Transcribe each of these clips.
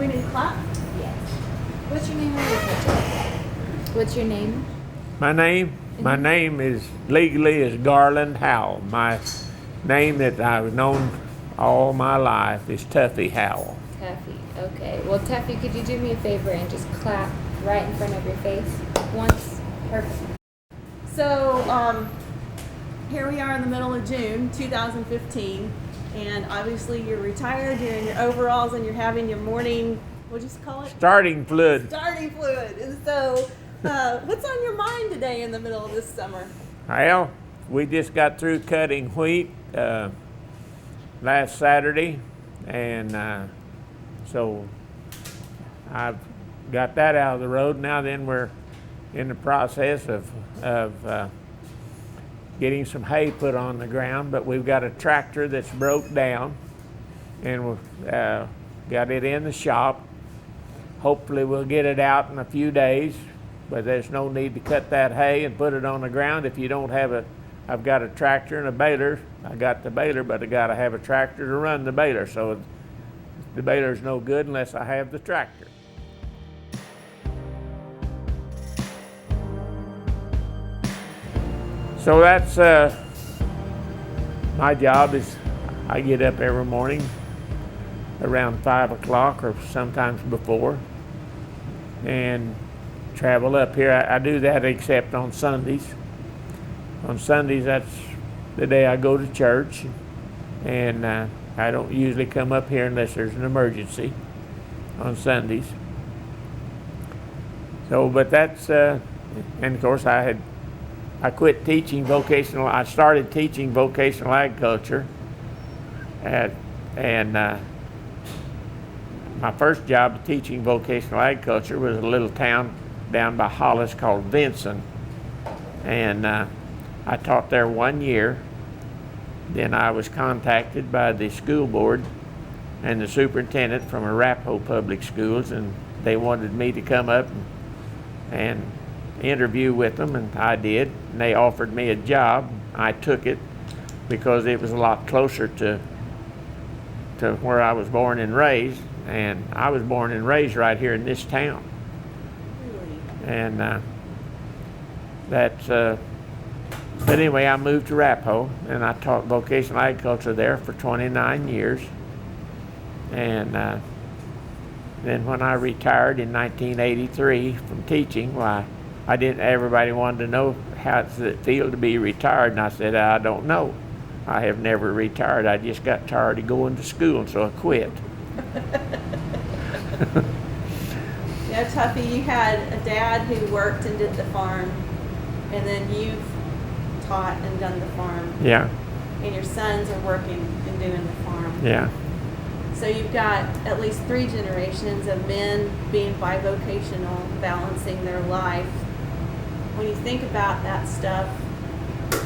we need to clap? Yes. What's your name? What's your name? My name is legally is Garland Howell. My name that I've known all my life is Tuffy Howell. Tuffy. Okay. Well, Tuffy, could you do me a favor and just clap right in front of your face once? Perfect. So, here we are in the middle of June 2015, and obviously you're retired, you're in your overalls, and you're having your morning, what'd you call it? Starting fluid. Starting fluid. And so, what's on your mind today in the middle of this summer? Well, we just got through cutting wheat last Saturday, and so I've got that out of the road. Now then we're in the process of getting some hay put on the ground, but we've got a tractor that's broke down, and we've got it in the shop. Hopefully we'll get it out in a few days, but there's no need to cut that hay and put it on the ground if you don't have a, I've got a tractor and a baler. I got the baler, but I gotta have a tractor to run the baler, so the baler's no good unless I have the tractor. So that's my job is I get up every morning around 5 o'clock or sometimes before and travel up here. I do that except on Sundays. On Sundays, that's the day I go to church, and I don't usually come up here unless there's an emergency on Sundays. So, but that's, and of course I quit teaching vocational. I started teaching vocational agriculture, and my first job teaching vocational agriculture was a little town down by Hollis called Vinson, and I taught there 1 year. Then I was contacted by the school board and the superintendent from Arapahoe Public Schools, and they wanted me to come up and interview with them, and I did, and they offered me a job. I took it because it was a lot closer to where I was born and raised, and I was born and raised right here in this town. Really? And that's but anyway, I moved to Arapahoe, and I taught vocational agriculture there for 29 years, and then when I retired in 1983 from teaching, why I didn't. Everybody wanted to know how does it feel to be retired, and I said I don't know. I have never retired. I just got tired of going to school, and so I quit. Yeah, Tuffy, you had a dad who worked and did the farm, and then you've taught and done the farm. Yeah. And your sons are working and doing the farm. Yeah. So you've got at least 3 generations of men being bivocational, balancing their life. When you think about that stuff,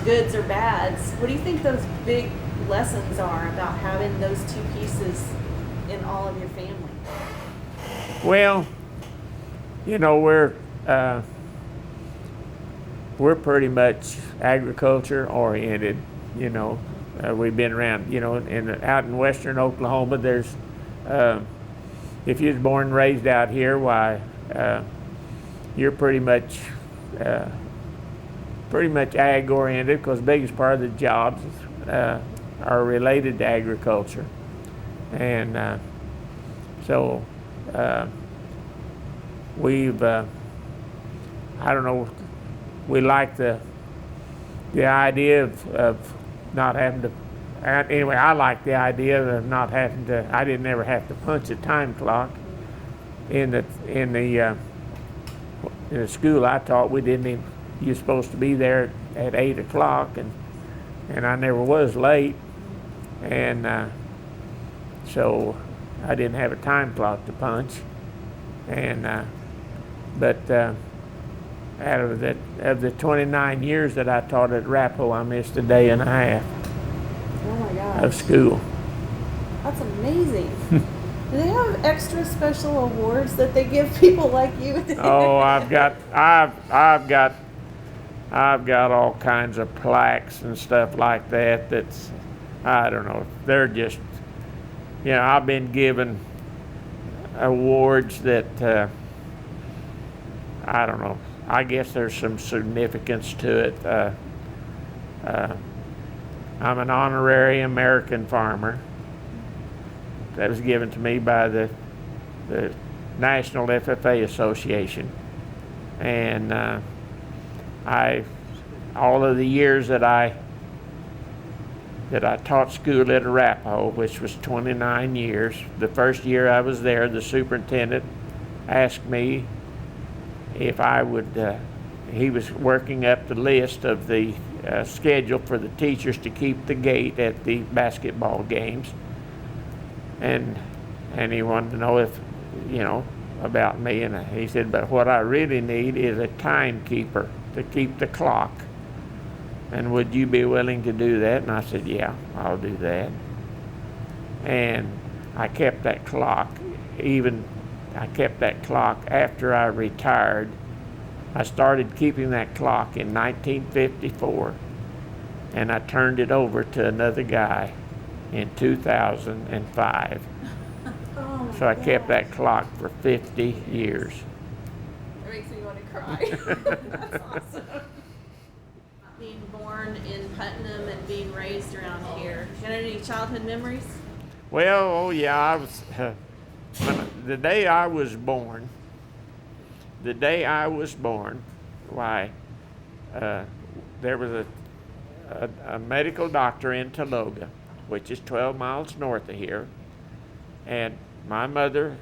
goods or bads, what do you think those big lessons are about having those 2 pieces in all of your family? Well, you know, we're pretty much agriculture oriented. You know, we've been around. You know, out in western Oklahoma, there's if you're born and raised out here, why you're pretty much ag oriented, because the biggest part of the jobs are related to agriculture, and so we've I don't know. We like the idea of not having to. Anyway, I like the idea of not having to. I didn't ever have to punch a time clock. In the school I taught, we didn't even. You're supposed to be there at 8 o'clock, and I never was late, and so I didn't have a time clock to punch, and but. Out of the 29 years that I taught at Arapahoe, I missed a day and a half Oh my gosh. of school. That's amazing. Do they have extra special awards that they give people like you? Oh, I've got all kinds of plaques and stuff like that. That's, I don't know. They're just, you know, I've been given awards that I don't know. I guess there's some significance to it. I'm an honorary American farmer. That was given to me by the National FFA Association, and all of the years that I taught school at Arapahoe, which was 29 years. The first year I was there, the superintendent asked me if I would, he was working up the list of the schedule for the teachers to keep the gate at the basketball games. And he wanted to know if, about me. And he said, but what I really need is a timekeeper to keep the clock. And would you be willing to do that? And I said, yeah, I'll do that. And I kept that clock. I kept that clock after I retired. I started keeping that clock in 1954, and I turned it over to another guy in 2005. Oh So I kept that clock for 50 years. It makes me want to cry. That's awesome. Being born in Putnam and being raised around here. Got any childhood memories? Well, oh yeah, I was, the day I was born, why, there was a medical doctor in Taloga, which is 12 miles north of here, and my mother,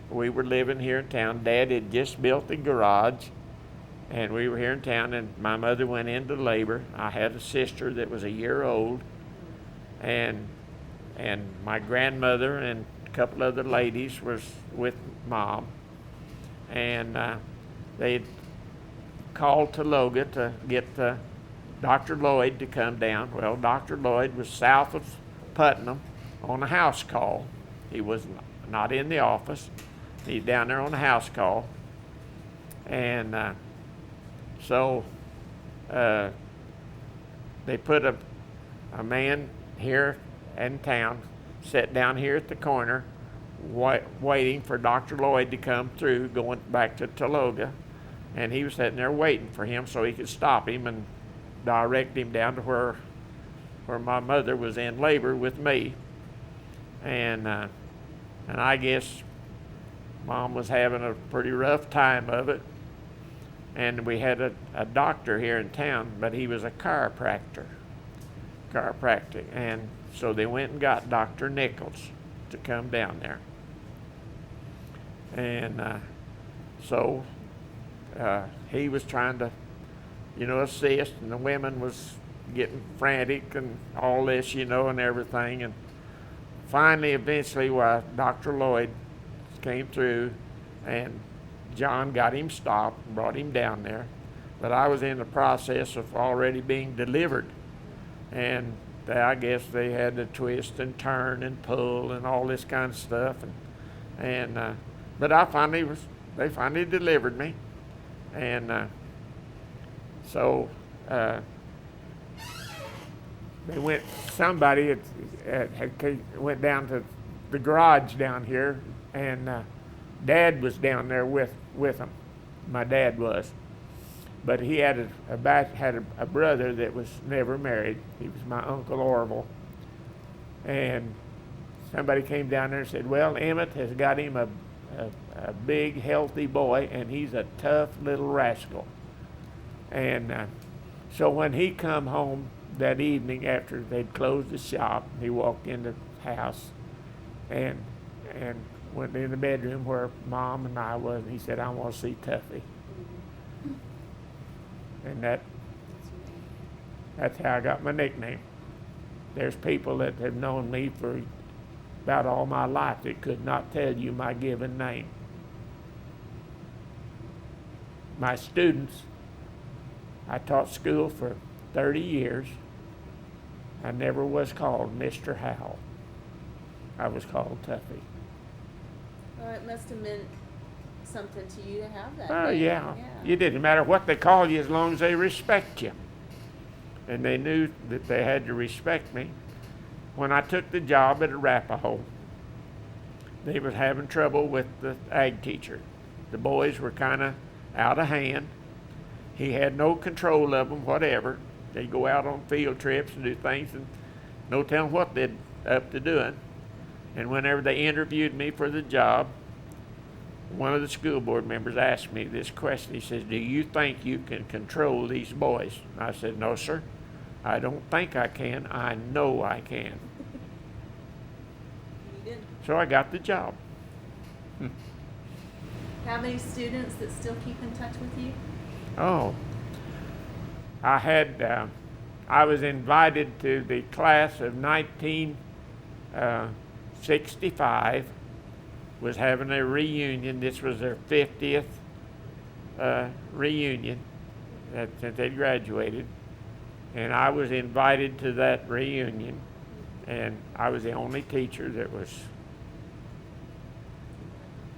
we were living here in town. Dad had just built the garage, and we were here in town, and my mother went into labor. I had a sister that was a year old, and my grandmother and a couple other ladies was with Mom, and they called Taloga to get Dr. Lloyd to come down. Well, Dr. Lloyd was south of Putnam on a house call. He was not in the office. He's down there on a house call, and so they put a man here in town, sat down here at the corner, waiting for Dr. Lloyd to come through, going back to Taloga, and he was sitting there waiting for him so he could stop him and direct him down to where my mother was in labor with me, and I guess Mom was having a pretty rough time of it. And we had a doctor here in town, but he was a chiropractic. And so they went and got Dr. Nichols to come down there. And so he was trying to, assist, and the women was getting frantic and all this, and everything. And finally, eventually, Dr. Lloyd came through, and John got him stopped and brought him down there. But I was in the process of already being delivered. And I guess they had to twist and turn and pull and all this kind of stuff. But they finally delivered me. And so somebody went down to the garage down here, and Dad was down there with him. My dad was, but he had a brother that was never married. He was my Uncle Orville, and somebody came down there and said, "Well, Emmett has got him a big, healthy boy, and he's a tough little rascal." And so when he come home that evening after they'd closed the shop, he walked in the house, and went in the bedroom where Mom and I was, and he said, "I want to see Tuffy." And that's how I got my nickname. There's people that have known me for about all my life that could not tell you my given name. My students, I taught school for 30 years. I never was called Mr. Howell. I was called Tuffy. Well, it must have meant something to you to have that. Oh, name. yeah. It didn't matter what they call you as long as they respect you. And they knew that they had to respect me. When I took the job at Arapahoe, they was having trouble with the ag teacher. The boys were kind of out of hand. He had no control of them, whatever. They'd go out on field trips and do things, and no telling what they'd up to doing. And whenever they interviewed me for the job, one of the school board members asked me this question. He says, "Do you think you can control these boys?" And I said, "No, sir. I don't think I can. I know I can." You did. So I got the job. How many students that still keep in touch with you? Oh, I was invited to the class of 1965, was having a reunion. This was their 50th reunion since they graduated. And I was invited to that reunion, and I was the only teacher that was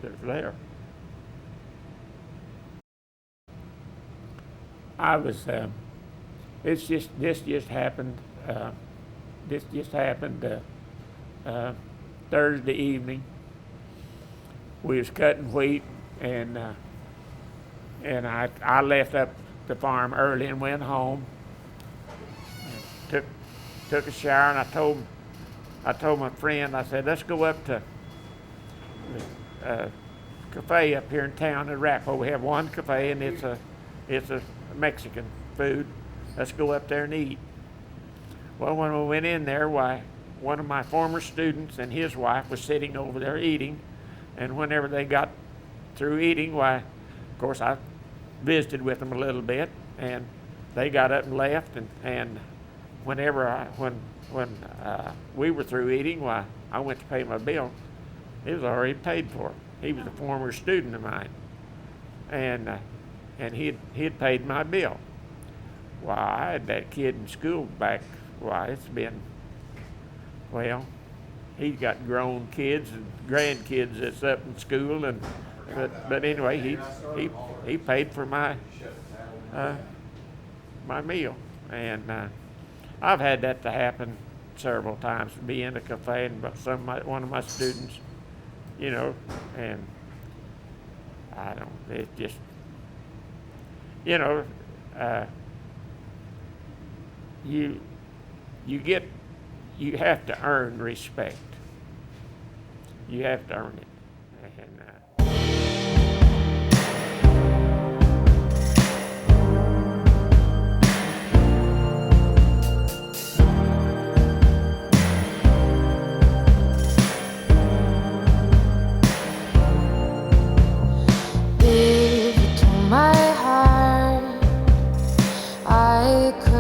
there. I was. This just happened. This just happened Thursday evening. We was cutting wheat, and I left up the farm early and went home. Took a shower, and I told my friend, I said, "Let's go up to the cafe up here in town in Arapahoe. We have one cafe, and it's a Mexican food. Let's go up there and eat." Well, when we went in there, why, one of my former students and his wife was sitting over there eating, and whenever they got through eating, why, of course, I visited with them a little bit, and they got up and left, and whenever when we were through eating, why, I went to pay my bill. It was already paid for. He was a former student of mine, and he had paid my bill. Why, I had that kid in school back. Why, it's been, well, he's got grown kids and grandkids that's up in school, and but anyway, he paid for my my meal, and I've had that to happen several times. Be in a cafe and one of my students, and I don't. It just, you have to earn respect. You have to earn it, and Give it to my heart. I could